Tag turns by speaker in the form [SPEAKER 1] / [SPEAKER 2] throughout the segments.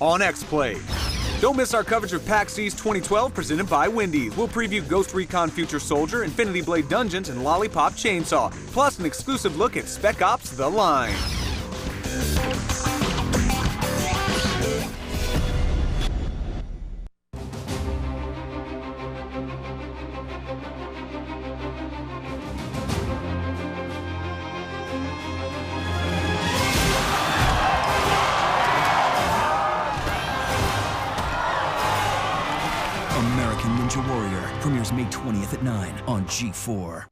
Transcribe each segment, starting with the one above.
[SPEAKER 1] on X-Play. Don't miss our coverage of PAX East 2012 presented by Wendy's. We'll preview Ghost Recon Future Soldier, Infinity Blade Dungeons, and Lollipop Chainsaw, plus an exclusive look at Spec Ops The Line.
[SPEAKER 2] American Ninja Warrior premieres May 20th at 9 on G4.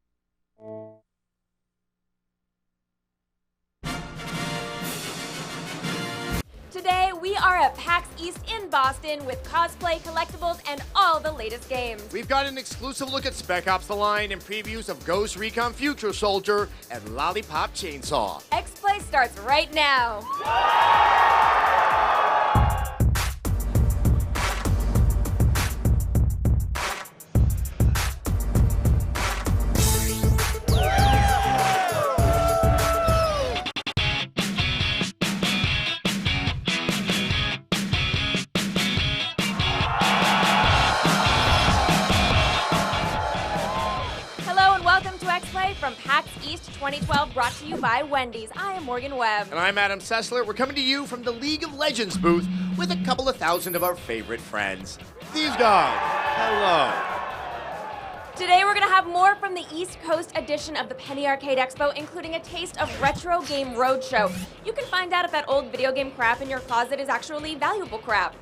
[SPEAKER 3] Today, we are at PAX East in Boston with cosplay, collectibles, and all the latest games.
[SPEAKER 4] We've got an exclusive look at Spec Ops The Line and previews of Ghost Recon Future Soldier and Lollipop Chainsaw.
[SPEAKER 3] X-Play starts right now. From PAX East 2012, brought to you by Wendy's. I am Morgan Webb.
[SPEAKER 4] And I'm Adam Sessler. We're coming to you from the League of Legends booth with a couple of thousand of our favorite friends. These guys. Hello.
[SPEAKER 3] Today we're going to have more from the East Coast edition of the Penny Arcade Expo, including a taste of Retro Game Roadshow. You can find out if that old video game crap in your closet is actually valuable crap.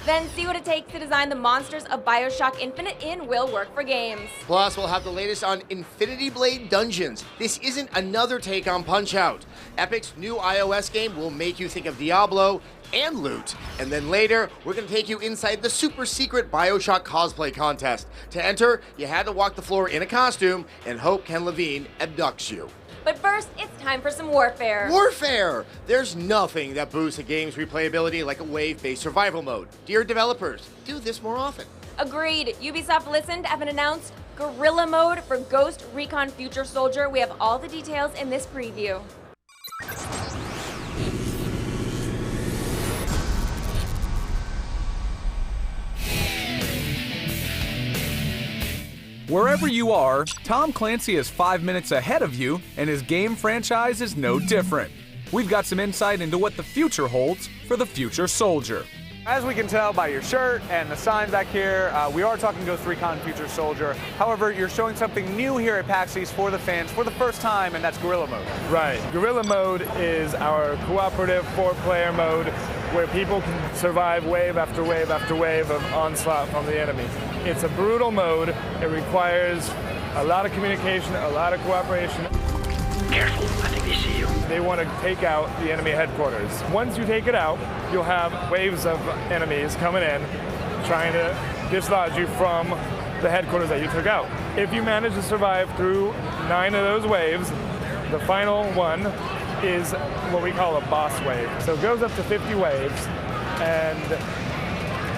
[SPEAKER 3] Then see what it takes to design the monsters of BioShock Infinite in Will Work for Games.
[SPEAKER 4] Plus, we'll have the latest on Infinity Blade Dungeons. This isn't another take on Punch-Out. Epic's new iOS game will make you think of Diablo and loot. And then later, we're going to take you inside the super secret BioShock cosplay contest. To enter, you had to walk the floor in a costume and hope Ken Levine abducts you.
[SPEAKER 3] But first, it's time for some warfare.
[SPEAKER 4] Warfare! There's nothing that boosts a game's replayability like a wave-based survival mode. Dear developers, do this more often.
[SPEAKER 3] Agreed. Ubisoft listened and announced Guerrilla Mode for Ghost Recon Future Soldier. We have all the details in this preview.
[SPEAKER 1] Wherever you are, Tom Clancy is 5 minutes ahead of you, and his game franchise is no different. We've got some insight into what the future holds for the future soldier.
[SPEAKER 5] As we can tell by your shirt and the sign back here, we are talking Ghost Recon Future Soldier. However, you're showing something new here at PAX East for the fans for the first time, and that's Guerrilla Mode.
[SPEAKER 6] Right. Guerrilla Mode is our cooperative 4-player mode where people can survive wave after wave after wave of onslaught from the enemy. It's a brutal mode. It requires a lot of communication, a lot of cooperation.
[SPEAKER 7] Careful, I think they see you.
[SPEAKER 6] They want to take out the enemy headquarters. Once you take it out, you'll have waves of enemies coming in, trying to dislodge you from the headquarters that you took out. If you manage to survive through 9 of those waves, the final one is what we call a boss wave. So it goes up to 50 waves and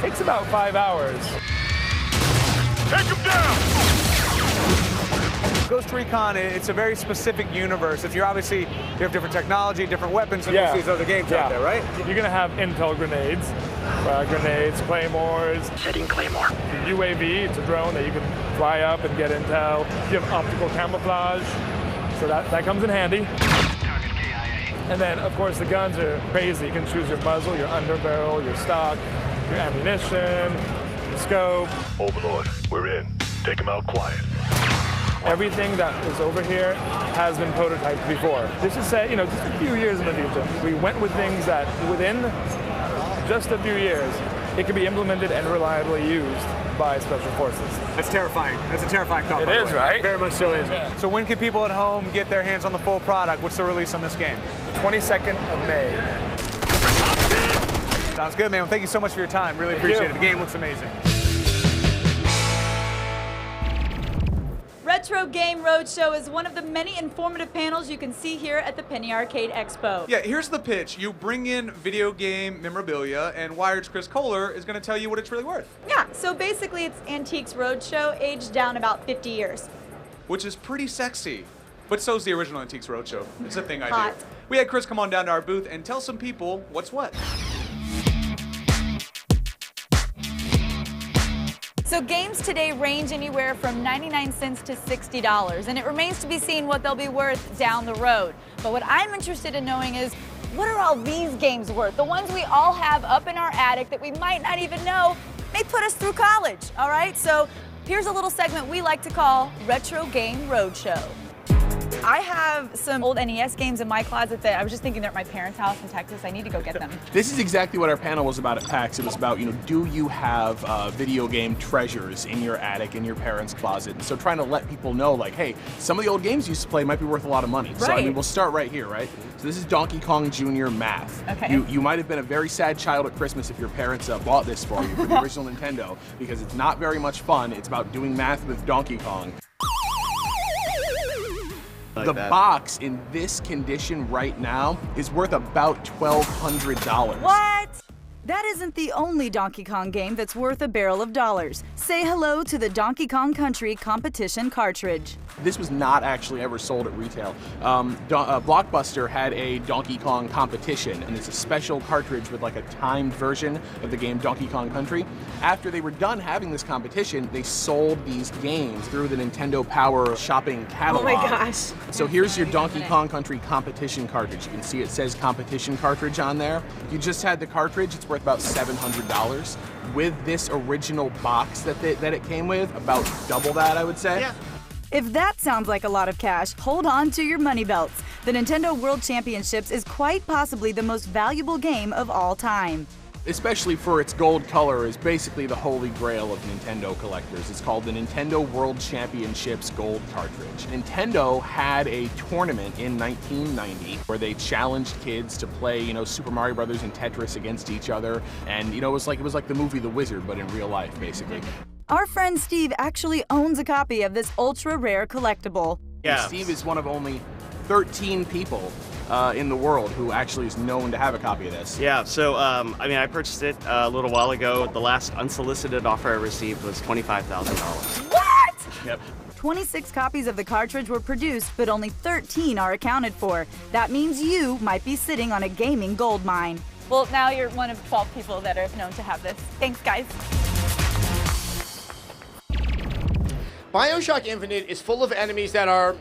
[SPEAKER 6] takes about 5 hours.
[SPEAKER 7] Take him down!
[SPEAKER 5] Ghost Recon, it's a very specific universe. If you have different technology, different weapons than most of these other games out there, right?
[SPEAKER 6] You're gonna have intel grenades, claymores.
[SPEAKER 7] Setting claymore.
[SPEAKER 6] The UAV, it's a drone that you can fly up and get intel. You have optical camouflage, so that comes in handy. And then, of course, the guns are crazy. You can choose your muzzle, your underbarrel, your stock, your ammunition, your scope.
[SPEAKER 7] Overlord, we're in. Take him out quiet.
[SPEAKER 6] Everything that is over here has been prototyped before. This is say, just a few years in the future. We went with things that within just a few years, it can be implemented and reliably used by Special Forces.
[SPEAKER 5] That's terrifying. That's a terrifying thought.
[SPEAKER 6] It is, right?
[SPEAKER 5] Very much so is. Yeah. So when can people at home get their hands on the full product? What's the release on this game?
[SPEAKER 6] 22nd of May.
[SPEAKER 5] Sounds good, man. Well, thank you so much for your time. Really appreciate it. The game looks amazing.
[SPEAKER 8] Retro Game Roadshow is one of the many informative panels you can see here at the Penny Arcade Expo.
[SPEAKER 1] Yeah, here's the pitch. You bring in video game memorabilia, and Wired's Chris Kohler is going to tell you what it's really worth.
[SPEAKER 8] Yeah, so basically it's Antiques Roadshow, aged down about 50 years.
[SPEAKER 1] Which is pretty sexy. But so's the original Antiques Roadshow. It's a thing I
[SPEAKER 8] Hot.
[SPEAKER 1] do. We had Chris come on down to our booth and tell some people what's what.
[SPEAKER 8] So games today range anywhere from 99 cents to $60, and it remains to be seen what they'll be worth down the road. But what I'm interested in knowing is, what are all these games worth? The ones we all have up in our attic that we might not even know may put us through college, all right? So here's a little segment we like to call Retro Game Roadshow. I have some old NES games in my closet that I was just thinking they're at my parents' house in Texas. I need to go get them.
[SPEAKER 9] This is exactly what our panel was about at PAX. It was about, do you have video game treasures in your attic, in your parents' closet? And so trying to let people know, like, hey, some of the old games you used to play might be worth a lot of money.
[SPEAKER 8] Right.
[SPEAKER 9] So, I mean, we'll start right here, right? So this is Donkey Kong Jr. Math.
[SPEAKER 8] Okay.
[SPEAKER 9] You might have been a very sad child at Christmas if your parents bought this for you for the original Nintendo, because it's not very much fun. It's about doing math with Donkey Kong. The box in this condition right now is worth about $1,200.
[SPEAKER 8] What? That isn't the only Donkey Kong game that's worth a barrel of dollars. Say hello to the Donkey Kong Country competition cartridge.
[SPEAKER 9] This was not actually ever sold at retail. Blockbuster had a Donkey Kong competition, and it's a special cartridge with like a timed version of the game Donkey Kong Country. After they were done having this competition, they sold these games through the Nintendo Power shopping catalog.
[SPEAKER 8] Oh my gosh.
[SPEAKER 9] So here's your Donkey Kong Country competition cartridge. You can see it says competition cartridge on there. If you just had the cartridge, it's worth about $700. With this original box that it came with, about double that, I would say.
[SPEAKER 4] Yeah.
[SPEAKER 8] If that sounds like a lot of cash, hold on to your money belts. The Nintendo World Championships is quite possibly the most valuable game of all time.
[SPEAKER 9] Especially for its gold color, is basically the holy grail of Nintendo collectors. It's called the Nintendo World Championships Gold Cartridge. Nintendo had a tournament in 1990 where they challenged kids to play, Super Mario Brothers and Tetris against each other, and it was like the movie The Wizard, but in real life, basically.
[SPEAKER 8] Our friend Steve actually owns a copy of this ultra-rare collectable.
[SPEAKER 9] Yeah. And Steve is one of only 13 people in the world who actually is known to have a copy of this.
[SPEAKER 10] Yeah, so I purchased it a little while ago. The last unsolicited offer I received was $25,000.
[SPEAKER 8] What?
[SPEAKER 9] Yep.
[SPEAKER 8] 26 copies of the cartridge were produced, but only 13 are accounted for. That means you might be sitting on a gaming gold mine. Well, now you're one of 12 people that are known to have this. Thanks, guys.
[SPEAKER 4] BioShock Infinite is full of enemies that are,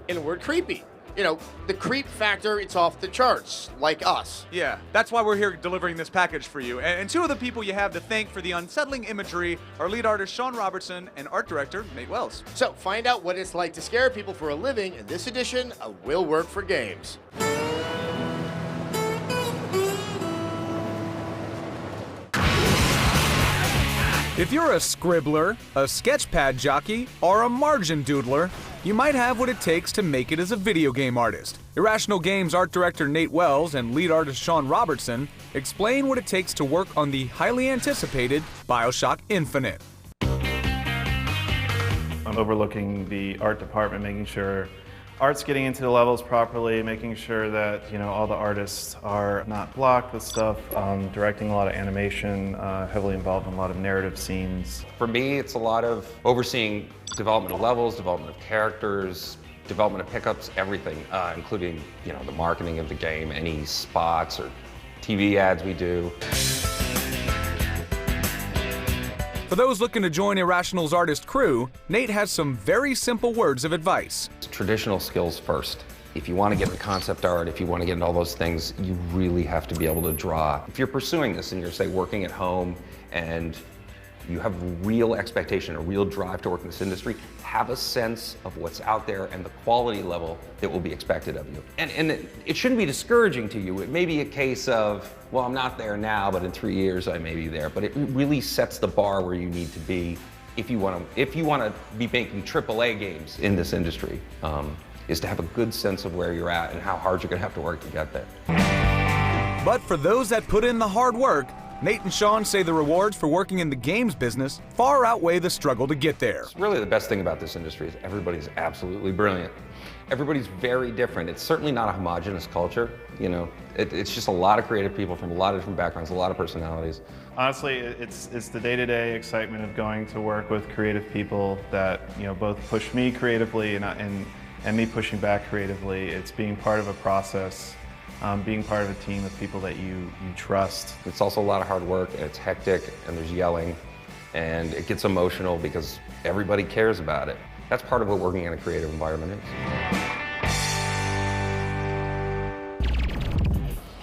[SPEAKER 4] in a word, creepy. The creep factor, it's off the charts, like us.
[SPEAKER 1] Yeah, that's why we're here delivering this package for you. And two of the people you have to thank for the unsettling imagery are lead artist Sean Robertson and art director Nate Wells.
[SPEAKER 4] So find out what it's like to scare people for a living in this edition of Will Work for Games.
[SPEAKER 1] If you're a scribbler, a sketchpad jockey, or a margin doodler, you might have what it takes to make it as a video game artist. Irrational Games art director Nate Wells and lead artist Sean Robertson explain what it takes to work on the highly anticipated BioShock Infinite.
[SPEAKER 11] I'm overlooking the art department, making sure art's getting into the levels properly, making sure that all the artists are not blocked with stuff, directing a lot of animation, heavily involved in a lot of narrative scenes.
[SPEAKER 12] For me, it's a lot of overseeing development of levels, development of characters, development of pickups, everything, including the marketing of the game, any spots or TV ads we do.
[SPEAKER 1] For those looking to join Irrational's artist crew, Nate has some very simple words of advice.
[SPEAKER 12] Traditional skills first. If you want to get into concept art, if you want to get into all those things, you really have to be able to draw. If you're pursuing this and you're, say, working at home and you have real expectation, a real drive to work in this industry, have a sense of what's out there and the quality level that will be expected of you. And it shouldn't be discouraging to you. It may be a case of, well, I'm not there now, but in 3 years I may be there. But it really sets the bar where you need to be if you want to be making AAA games in this industry, is to have a good sense of where you're at and how hard you're going to have to work to get there.
[SPEAKER 1] But for those that put in the hard work, Nate and Sean say the rewards for working in the games business far outweigh the struggle to get there.
[SPEAKER 12] Really, the best thing about this industry is everybody's absolutely brilliant. Everybody's very different. It's certainly not a homogenous culture. It's just a lot of creative people from a lot of different backgrounds, a lot of personalities.
[SPEAKER 11] Honestly, it's the day-to-day excitement of going to work with creative people that both push me creatively and me pushing back creatively. It's being part of a process. Being part of a team of people that you trust.
[SPEAKER 12] It's also a lot of hard work, and it's hectic, and there's yelling, and it gets emotional because everybody cares about it. That's part of what working in a creative environment is.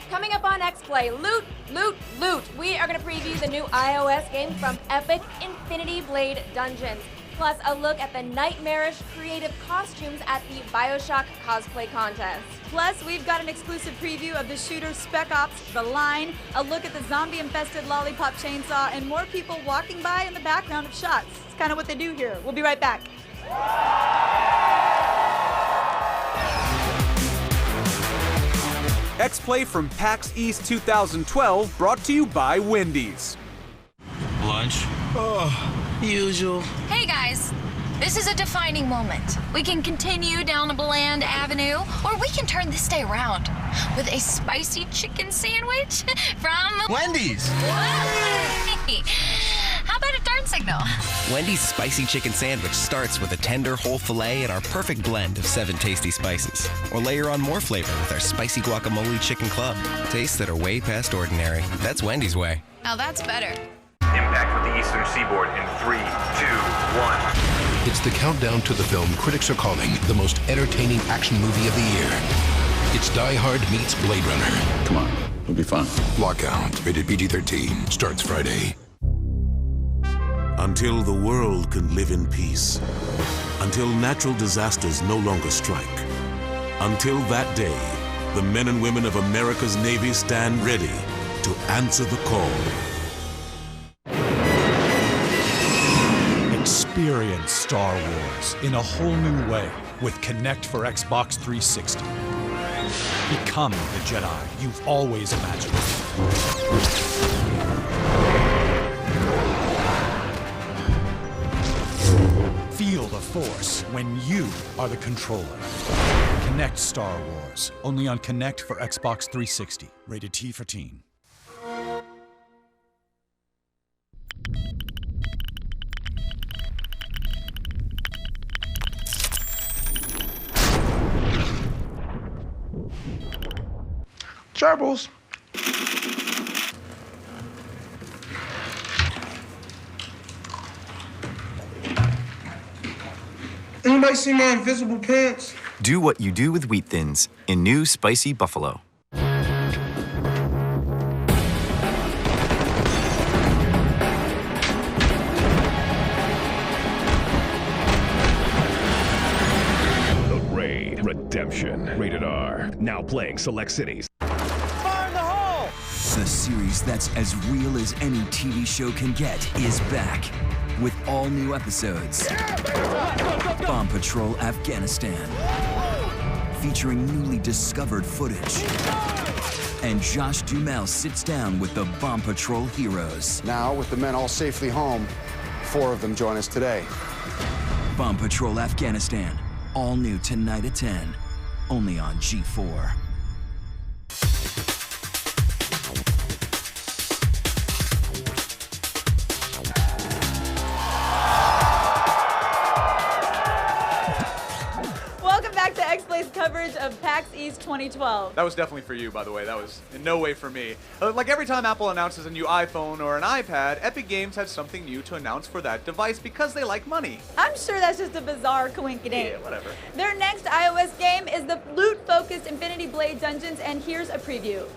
[SPEAKER 3] Coming up on X-Play, loot, loot, loot. We are going to preview the new iOS game from Epic, Infinity Blade Dungeons. Plus a look at the nightmarish creative costumes at the BioShock Cosplay Contest.
[SPEAKER 8] Plus, we've got an exclusive preview of the shooter Spec Ops The Line, a look at the zombie-infested Lollipop Chainsaw, and more people walking by in the background of shots. It's kind of what they do here. We'll be right back.
[SPEAKER 1] X-Play from PAX East 2012, brought to you by Wendy's.
[SPEAKER 13] Lunch? Oh, usual.
[SPEAKER 14] Hey guys, this is a defining moment. We can continue down a bland avenue, or we can turn this day around with a spicy chicken sandwich from
[SPEAKER 13] Wendy's.
[SPEAKER 14] Hey, how about a turn signal?
[SPEAKER 15] Wendy's spicy chicken sandwich starts with a tender whole filet and our perfect blend of 7 tasty spices. Or layer on more flavor with our spicy guacamole chicken club. Tastes that are way past ordinary. That's Wendy's way.
[SPEAKER 14] Now that's better.
[SPEAKER 16] Impact with the Eastern Seaboard in 3, 2, 1.
[SPEAKER 17] It's the countdown to the film critics are calling the most entertaining action movie of the year. It's Die Hard meets Blade Runner.
[SPEAKER 18] Come on, it'll be fun.
[SPEAKER 17] Lockout, rated PG-13, starts Friday.
[SPEAKER 19] Until the world can live in peace. Until natural disasters no longer strike. Until that day, the men and women of America's Navy stand ready to answer the call.
[SPEAKER 20] Experience Star Wars in a whole new way with Connect for Xbox 360. Become the Jedi you've always imagined. Feel the Force when you are the controller. Connect Star Wars, only on Connect for Xbox 360. Rated T for Teen.
[SPEAKER 18] Gerbils.
[SPEAKER 21] Anybody see my invisible pants?
[SPEAKER 22] Do what you do with Wheat Thins in new Spicy Buffalo.
[SPEAKER 7] The Raid Redemption. Rated R. Now playing select cities.
[SPEAKER 2] Fire in the hole! The series that's as real as any TV show can get is back. With all new episodes. Bomb Patrol Afghanistan. Featuring newly discovered footage. And Josh Duhamel sits down with the Bomb Patrol heroes.
[SPEAKER 23] Now, with the men all safely home, 4 of them join us today.
[SPEAKER 2] Bomb Patrol Afghanistan. All new tonight at 10. Only on G4.
[SPEAKER 8] X-Play's coverage of PAX East 2012.
[SPEAKER 5] That was definitely for you, by the way. That was in no way for me. Like every time Apple announces a new iPhone or an iPad, Epic Games has something new to announce for that device because they like money.
[SPEAKER 8] I'm sure that's just a bizarre coincidence.
[SPEAKER 5] Yeah, whatever.
[SPEAKER 8] Their next iOS game is the loot-focused Infinity Blade Dungeons, and here's a preview.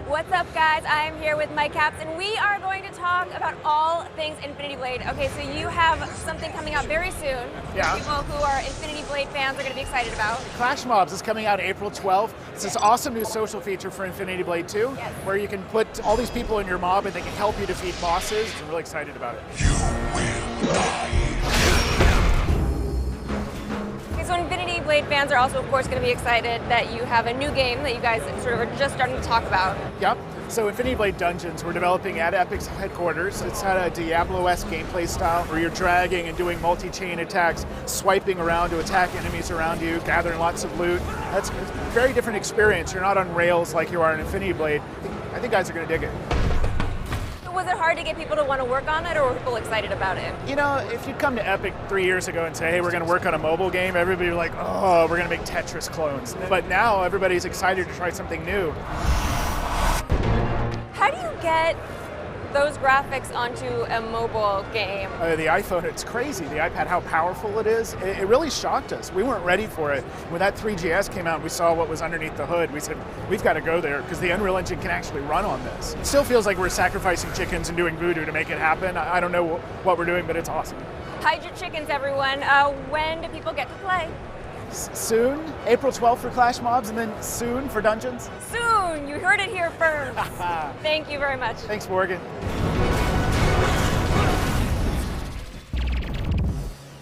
[SPEAKER 3] What's up, guys? I am here with Mike Capps, and we are going to talk about all things Infinity Blade. Okay, so you have something coming out very soon.
[SPEAKER 24] Yeah.
[SPEAKER 3] People who are Infinity Blade fans are going to be excited about.
[SPEAKER 24] Clash Mobs is coming out April 12th. It's this awesome new social feature for Infinity Blade 2, where you can put all these people in your mob and they can help you defeat bosses. I'm really excited about it.
[SPEAKER 3] Okay, so Infinity Blade fans are also, of course, going to be excited that you have a new game that you guys sort of are just starting to talk about.
[SPEAKER 24] Yep. So Infinity Blade Dungeons, we're developing at Epic's headquarters. It's had a Diablo-esque gameplay style where you're dragging and doing multi-chain attacks, swiping around to attack enemies around you, gathering lots of loot. That's a very different experience. You're not on rails like you are in Infinity Blade. I think guys are going to dig it.
[SPEAKER 3] Was it hard to get people to want to work on it, or were people excited about it?
[SPEAKER 24] You know, if you come to Epic 3 years ago and say, hey, we're going to work on a mobile game, everybody would be like, oh, we're going to make Tetris clones. But now everybody's excited to try something new.
[SPEAKER 3] How do you get those graphics onto a mobile game?
[SPEAKER 24] The iPhone, it's crazy. The iPad, how powerful it is. It really shocked us. We weren't ready for it. When that 3GS came out, we saw what was underneath the hood. We said, we've got to go there because the Unreal Engine can actually run on this. It still feels like we're sacrificing chickens and doing voodoo to make it happen. I don't know what we're doing, but it's awesome.
[SPEAKER 3] Hide your chickens, everyone. When do people get to play?
[SPEAKER 24] Soon. April 12th for Clash Mobs, and then soon for Dungeons.
[SPEAKER 3] Soon. You heard it here first. Thank you very much.
[SPEAKER 24] Thanks, Morgan.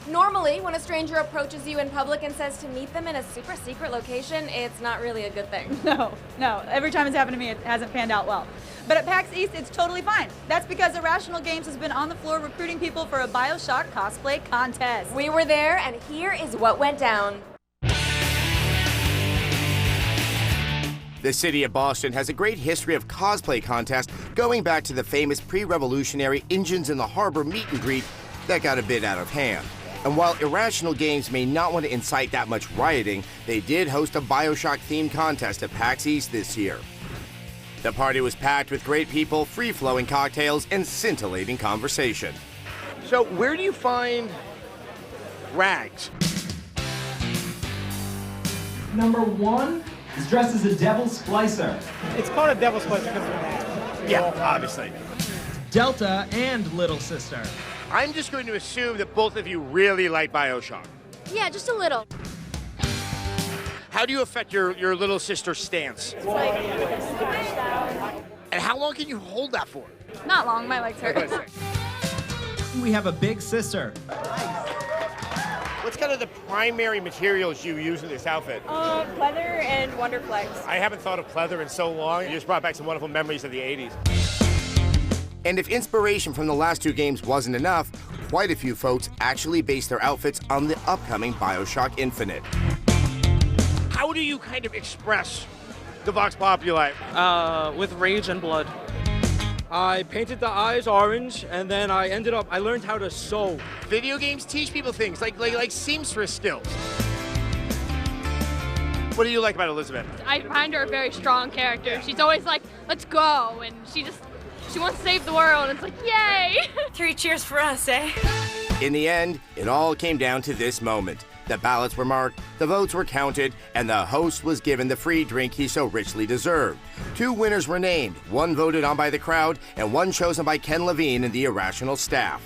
[SPEAKER 3] Normally, when a stranger approaches you in public and says to meet them in a super secret location, it's not really a good thing.
[SPEAKER 8] No. Every time it's happened to me, it hasn't panned out well. But at PAX East, it's totally fine. That's because Irrational Games has been on the floor recruiting people for a BioShock cosplay contest.
[SPEAKER 3] We were there, and here is what went down.
[SPEAKER 4] The city of Boston has a great history of cosplay contests going back to the famous pre-revolutionary Engines in the Harbor meet and greet that got a bit out of hand. And while Irrational Games may not want to incite that much rioting, they did host a BioShock-themed contest at PAX East this year. The party was packed with great people, free-flowing cocktails, and scintillating conversation.
[SPEAKER 6] So where do you find rags?
[SPEAKER 9] Number 1 is dressed as a devil splicer.
[SPEAKER 24] It's called a devil splicer because of that.
[SPEAKER 6] Yeah, obviously.
[SPEAKER 9] Delta and Little Sister.
[SPEAKER 6] I'm just going to assume that both of you really like BioShock.
[SPEAKER 10] Yeah, just a little.
[SPEAKER 6] How do you affect your little sister stance?
[SPEAKER 10] It's like...
[SPEAKER 6] And how long can you hold that for?
[SPEAKER 10] Not long, my legs hurt.
[SPEAKER 9] We have a big sister.
[SPEAKER 6] What's kind of the primary materials you use in this outfit?
[SPEAKER 3] Pleather and Wonderflex.
[SPEAKER 6] I haven't thought of pleather in so long. You just brought back some wonderful memories of the 80s.
[SPEAKER 4] And if inspiration from the last two games wasn't enough, quite a few folks actually based their outfits on the upcoming BioShock Infinite.
[SPEAKER 6] How do you kind of express the Vox Populi?
[SPEAKER 25] With rage and blood. I painted the eyes orange, and then I learned how to sew.
[SPEAKER 6] Video games teach people things, like seamstress skills. What do you like about Elizabeth?
[SPEAKER 10] I find her a very strong character. She's always like, let's go, and she wants to save the world. It's like, yay!
[SPEAKER 8] 3 cheers for us, eh?
[SPEAKER 4] In the end, it all came down to this moment. The ballots were marked, the votes were counted, and the host was given the free drink he so richly deserved. 2 winners were named, one voted on by the crowd, and one chosen by Ken Levine and the Irrational staff.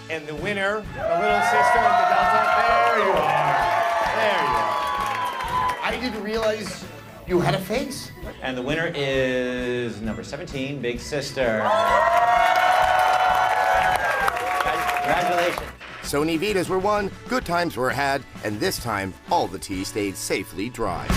[SPEAKER 6] And the winner, the little sister of the Delta, there you are. There you are. I didn't realize you had a face.
[SPEAKER 26] And the winner is number 17, Big Sister. Congratulations.
[SPEAKER 4] Sony Vitas were won, good times were had, and this time, all the tea stayed safely dry.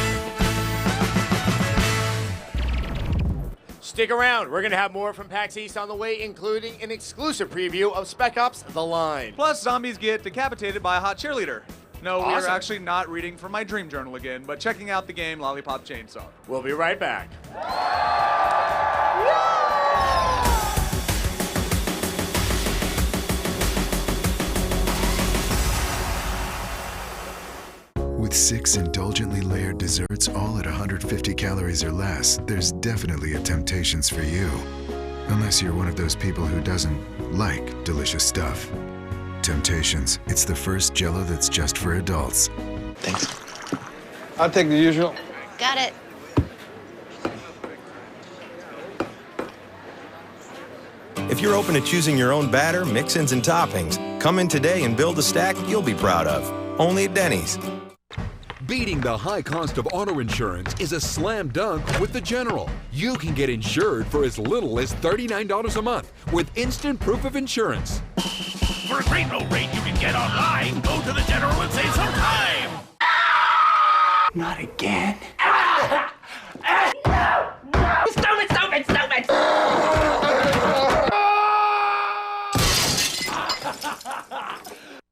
[SPEAKER 6] Stick around. We're going to have more from PAX East on the way, including an exclusive preview of Spec Ops The Line.
[SPEAKER 5] Plus, zombies get decapitated by a hot cheerleader. No,
[SPEAKER 6] Awesome.
[SPEAKER 5] we're actually not reading from my dream journal again, but checking out the game Lollipop Chainsaw.
[SPEAKER 6] We'll be right back.
[SPEAKER 27] With 6 indulgently layered desserts, all at 150 calories or less, there's definitely a Temptations for you. Unless you're one of those people who doesn't like delicious stuff. Temptations, it's the first Jell-O that's just for adults.
[SPEAKER 28] Thanks. I'll take the usual.
[SPEAKER 10] Got it.
[SPEAKER 29] If you're open to choosing your own batter, mix-ins, and toppings, come in today and build a stack you'll be proud of. Only at Denny's.
[SPEAKER 30] Beating the high cost of auto insurance is a slam dunk with the General. You can get insured for as little as $39 a month with instant proof of insurance.
[SPEAKER 31] For a great low rate you can get online, go to the General and save some time.
[SPEAKER 9] Not again.
[SPEAKER 31] Stop it!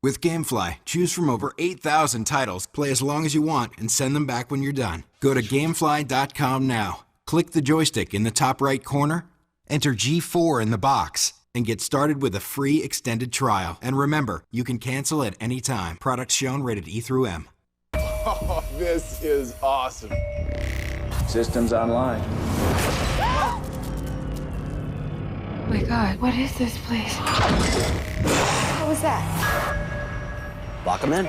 [SPEAKER 32] With GameFly, choose from over 8,000 titles, play as long as you want, and send them back when you're done. Go to GameFly.com now. Click the joystick in the top right corner Enter G4 in the box and get started with a free extended trial. And remember, you can cancel at any time. Products shown rated E through M.
[SPEAKER 1] Oh, this is awesome.
[SPEAKER 11] Systems online.
[SPEAKER 12] Oh my God, what is this place? What was that?
[SPEAKER 11] Lock them in.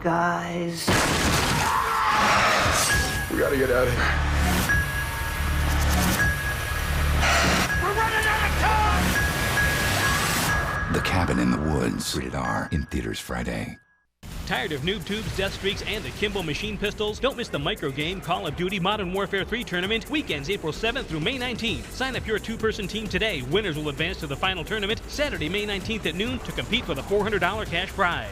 [SPEAKER 12] Guys.
[SPEAKER 1] We gotta get out of here.
[SPEAKER 31] We're running out of time!
[SPEAKER 13] The Cabin in the Woods, rated R, in theaters Friday.
[SPEAKER 14] Tired of noob tubes, death streaks, and the Kimbo machine pistols? Don't miss the micro game Call of Duty Modern Warfare 3 tournament, weekends April 7th through May 19th. Sign up your two-person team today. Winners will advance to the final tournament Saturday, May 19th at noon to compete for the $400 cash prize.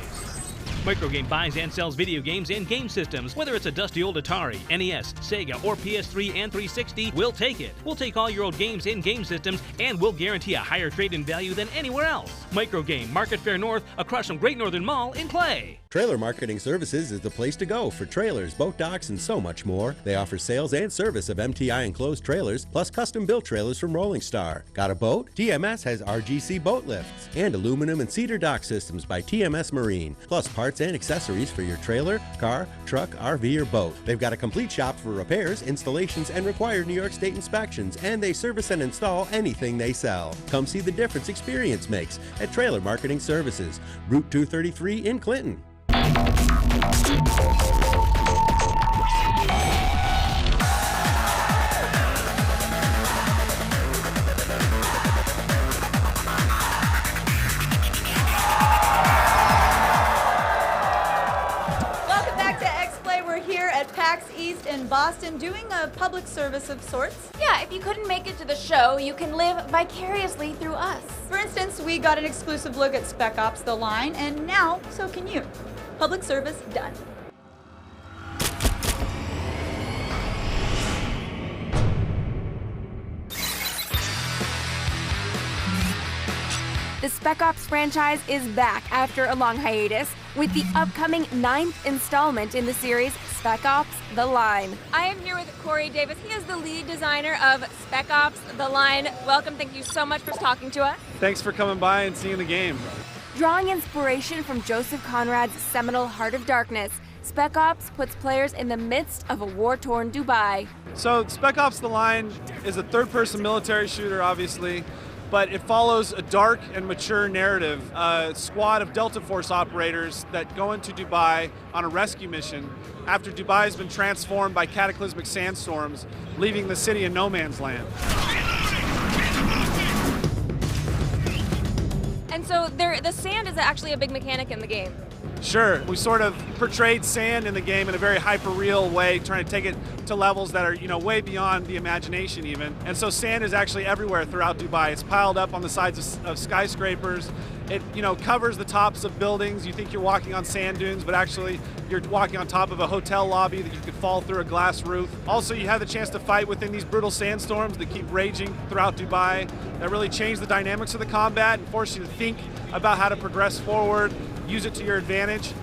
[SPEAKER 14] Microgame buys and sells video games and game systems. Whether it's a dusty old Atari, NES, Sega, or PS3 and 360, we'll take it. We'll take all your old games and game systems, and we'll guarantee a higher trade-in value than anywhere else. Microgame, Market Fair North, across from Great Northern Mall in Clay.
[SPEAKER 15] Trailer Marketing Services is the place to go for trailers, boat docks, and so much more. They offer sales and service of MTI enclosed trailers, plus custom-built trailers from Rolling Star. Got a boat? TMS has RGC boat lifts and aluminum and cedar dock systems by TMS Marine, plus parts and accessories for your trailer, car, truck, RV, or boat. They've got a complete shop for repairs, installations, and required New York State inspections, and they service and install anything they sell. Come see the difference experience makes at Trailer Marketing Services, Route 233 in Clinton.
[SPEAKER 8] Welcome back to X-Play. We're here at PAX East in Boston doing a public service of sorts.
[SPEAKER 3] Yeah, if you couldn't make it to the show, you can live vicariously through us.
[SPEAKER 8] For instance, we got an exclusive look at Spec Ops The Line, and now so can you. Public service done.
[SPEAKER 3] The Spec Ops franchise is back after a long hiatus with the upcoming 9th installment in the series, Spec Ops The Line. I am here with Corey Davis. He is the lead designer of Spec Ops The Line. Welcome, thank you so much for talking to us.
[SPEAKER 5] Thanks for coming by and seeing the game.
[SPEAKER 3] Drawing inspiration from Joseph Conrad's seminal Heart of Darkness, Spec Ops puts players in the midst of a war-torn Dubai.
[SPEAKER 5] So Spec Ops The Line is a third-person military shooter, obviously, but it follows a dark and mature narrative. A squad of Delta Force operators that go into Dubai on a rescue mission after Dubai has been transformed by cataclysmic sandstorms, leaving the city in no man's land.
[SPEAKER 3] And so the sand is actually a big mechanic in the game.
[SPEAKER 5] Sure, we sort of portrayed sand in the game in a very hyper-real way, trying to take it to levels that are, way beyond the imagination even. And so sand is actually everywhere throughout Dubai. It's piled up on the sides of skyscrapers. It, covers the tops of buildings. You think you're walking on sand dunes, but actually you're walking on top of a hotel lobby that you could fall through a glass roof. Also, you have the chance to fight within these brutal sandstorms that keep raging throughout Dubai. That really change the dynamics of the combat and force you to think about how to progress forward, use it to your advantage.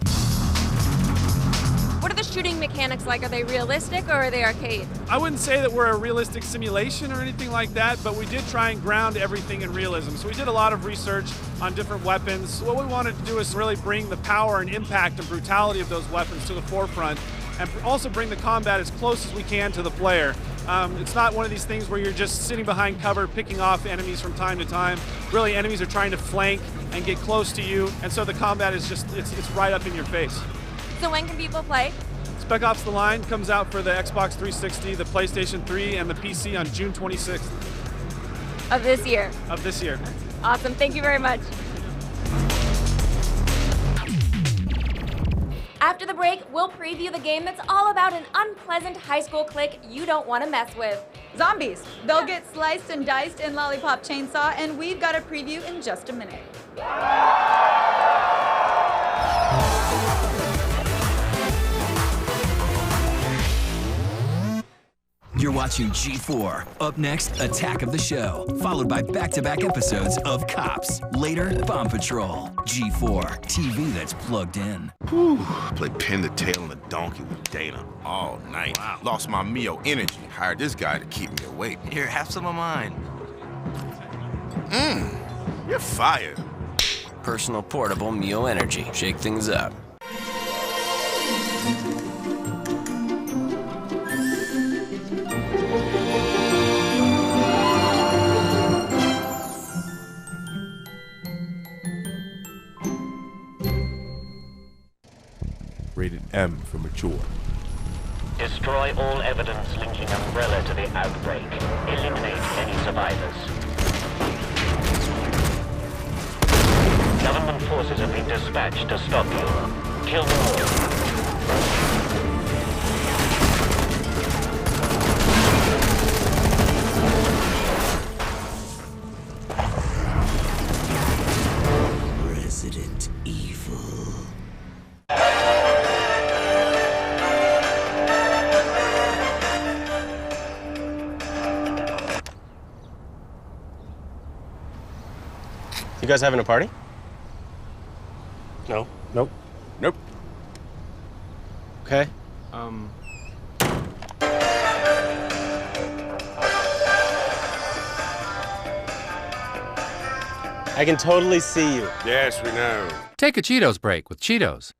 [SPEAKER 3] What are the shooting mechanics like? Are they realistic or are they arcade?
[SPEAKER 5] I wouldn't say that we're a realistic simulation or anything like that, but we did try and ground everything in realism. So we did a lot of research on different weapons. What we wanted to do is really bring the power and impact and brutality of those weapons to the forefront, and also bring the combat as close as we can to the player. It's not one of these things where you're just sitting behind cover picking off enemies from time to time. Really, enemies are trying to flank and get close to you, and so the combat is just, it's right up in your face.
[SPEAKER 3] So when can people play?
[SPEAKER 5] Spec Ops The Line comes out for the Xbox 360, the PlayStation 3, and the PC on June 26th.
[SPEAKER 3] Of this year?
[SPEAKER 5] Of this year.
[SPEAKER 3] Awesome, thank you very much. After the break, we'll preview the game that's all about an unpleasant high school clique you don't want to mess with.
[SPEAKER 8] Zombies. They'll get sliced and diced in Lollipop Chainsaw, and we've got a preview in just a minute.
[SPEAKER 2] You're watching G4. Up next, Attack of the Show, followed by back-to-back episodes of Cops. Later, Bomb Patrol. G4, TV that's plugged in.
[SPEAKER 7] Whew. Played pin the tail on the donkey with Dana all night. Wow. Lost my Mio energy. Hired this guy to keep me awake.
[SPEAKER 16] Here, have some of mine.
[SPEAKER 7] You're fired.
[SPEAKER 11] Personal portable Mio Energy. Shake things up.
[SPEAKER 7] Rated M for mature.
[SPEAKER 17] Destroy all evidence linking Umbrella to the outbreak. Eliminate any survivors. Government forces have been dispatched to stop you. Kill them all.
[SPEAKER 2] Resident Evil.
[SPEAKER 18] You guys having a party?
[SPEAKER 7] No.
[SPEAKER 18] Nope.
[SPEAKER 7] Nope.
[SPEAKER 18] Okay. I can totally see you.
[SPEAKER 7] Yes, we know.
[SPEAKER 19] Take a Cheetos break with Cheetos.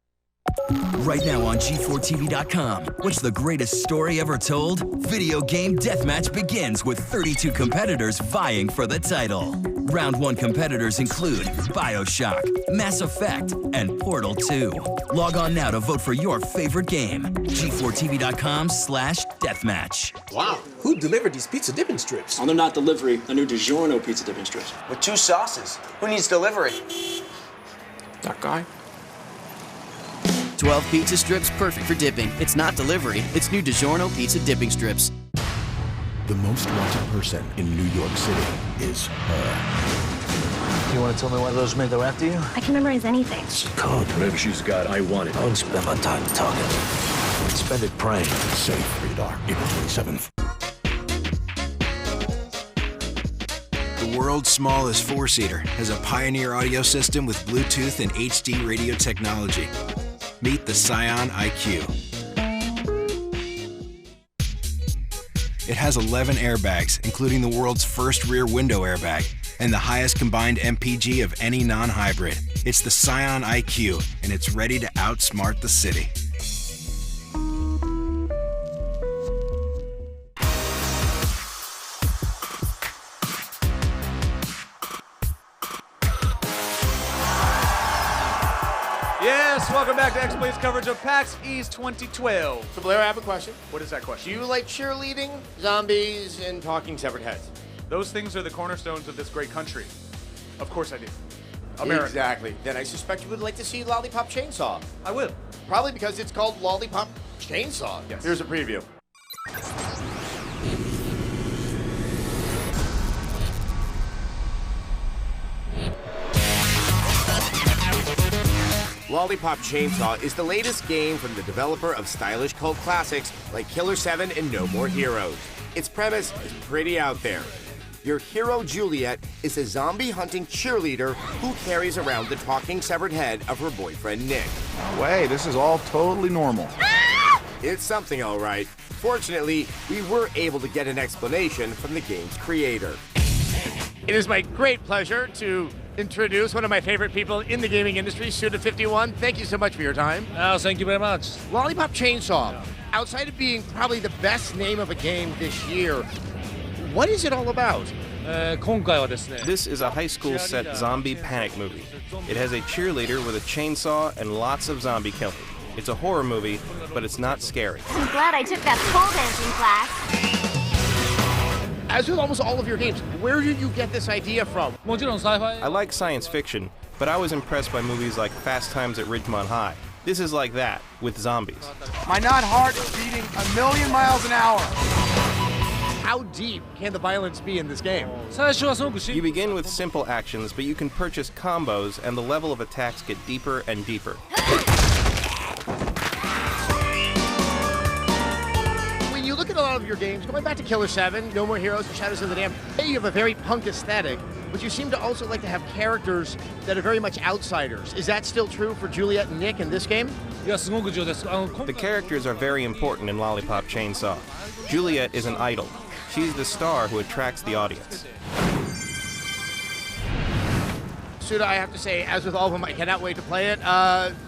[SPEAKER 2] Right now on G4TV.com. What's the greatest story ever told? Video game deathmatch begins with 32 competitors vying for the title. Round 1 competitors include BioShock, Mass Effect, and Portal 2. Log on now to vote for your favorite game. G4TV.com/deathmatch.
[SPEAKER 20] Wow, who delivered these pizza dipping strips? Oh, they're not delivery, they're new DiGiorno pizza dipping strips. With 2 sauces. Who needs delivery? That guy.
[SPEAKER 21] 12 pizza strips, perfect for dipping. It's not delivery, it's new DiGiorno pizza dipping strips.
[SPEAKER 13] The most wanted person in New York City is her.
[SPEAKER 20] You want to tell me why those men are after you?
[SPEAKER 22] I can memorize anything.
[SPEAKER 20] It's a code. Whatever she's got, I want it. I don't spend my time talking. Spend it praying.
[SPEAKER 13] Safe, rated R, April 27th.
[SPEAKER 32] The world's smallest 4-seater has a Pioneer audio system with Bluetooth and HD radio technology. Meet the Scion IQ. It has 11 airbags, including the world's first rear window airbag, and the highest combined MPG of any non-hybrid. It's the Scion IQ, and it's ready to outsmart the city.
[SPEAKER 5] Yes, welcome back to X-Play's coverage of PAX East 2012.
[SPEAKER 6] So Blair, I have a question.
[SPEAKER 5] What is that question?
[SPEAKER 6] Do you like cheerleading, zombies, and talking severed heads?
[SPEAKER 5] Those things are the cornerstones of this great country. Of course I do. America.
[SPEAKER 6] Exactly. Then I suspect you would like to see Lollipop Chainsaw.
[SPEAKER 5] I will.
[SPEAKER 6] Probably because it's called Lollipop Chainsaw.
[SPEAKER 5] Yes.
[SPEAKER 6] Here's a preview.
[SPEAKER 4] Lollipop Chainsaw is the latest game from the developer of stylish cult classics like Killer 7 and No More Heroes. Its premise is pretty out there. Your hero, Juliet, is a zombie-hunting cheerleader who carries around the talking severed head of her boyfriend, Nick.
[SPEAKER 1] No way, this is all totally normal.
[SPEAKER 4] It's something, all right. Fortunately, we were able to get an explanation from the game's creator.
[SPEAKER 6] It is my great pleasure to introduce one of my favorite people in the gaming industry, Suda51. Thank you so much for your time.
[SPEAKER 20] Oh, thank you very much.
[SPEAKER 6] Lollipop Chainsaw, outside of being probably the best name of a game this year, what is it all about?
[SPEAKER 23] This is a high school set zombie panic movie. It has a cheerleader with a chainsaw and lots of zombie killing. It's a horror movie, but it's not scary.
[SPEAKER 22] I'm glad I took that pole dancing class.
[SPEAKER 6] As with almost all of your games, where did you get this idea from?
[SPEAKER 23] I like science fiction, but I was impressed by movies like Fast Times at Ridgemont High. This is like that, with zombies.
[SPEAKER 1] My not heart is beating 1,000,000 miles an hour.
[SPEAKER 6] How deep can the violence be in this game?
[SPEAKER 23] You begin with simple actions, but you can purchase combos, and the level of attacks get deeper and deeper.
[SPEAKER 6] When you look look at a lot of your games, going back to Killer 7, No More Heroes, and Shadows of the Damned, you have a very punk aesthetic, but you seem to also like to have characters that are very much outsiders. Is that still true for Juliet and Nick in this game?
[SPEAKER 23] The characters are very important in Lollipop Chainsaw. Juliet is an idol. She's the star who attracts the audience.
[SPEAKER 6] Suda, I have to say, as with all of them, I cannot wait to play it.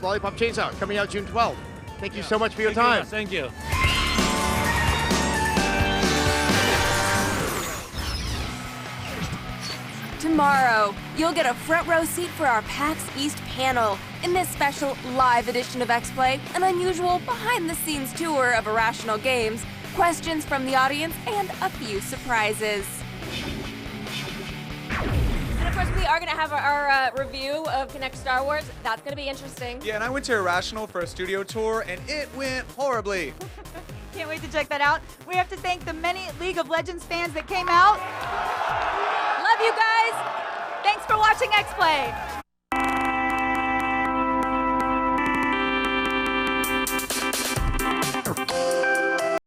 [SPEAKER 6] Lollipop Chainsaw, coming out June 12th. Thank you so much for your time.
[SPEAKER 5] Thank you.
[SPEAKER 3] Tomorrow, you'll get a front row seat for our PAX East panel. In this special live edition of X-Play, an unusual behind-the-scenes tour of Irrational Games, questions from the audience, and a few surprises. And of course, we are going to have our review of Connect Star Wars. That's going to be interesting.
[SPEAKER 9] Yeah, and I went to Irrational for a studio tour, and it went horribly.
[SPEAKER 8] Can't wait to check that out. We have to thank the many League of Legends fans that came out. Love you guys. Thanks for watching X-Play.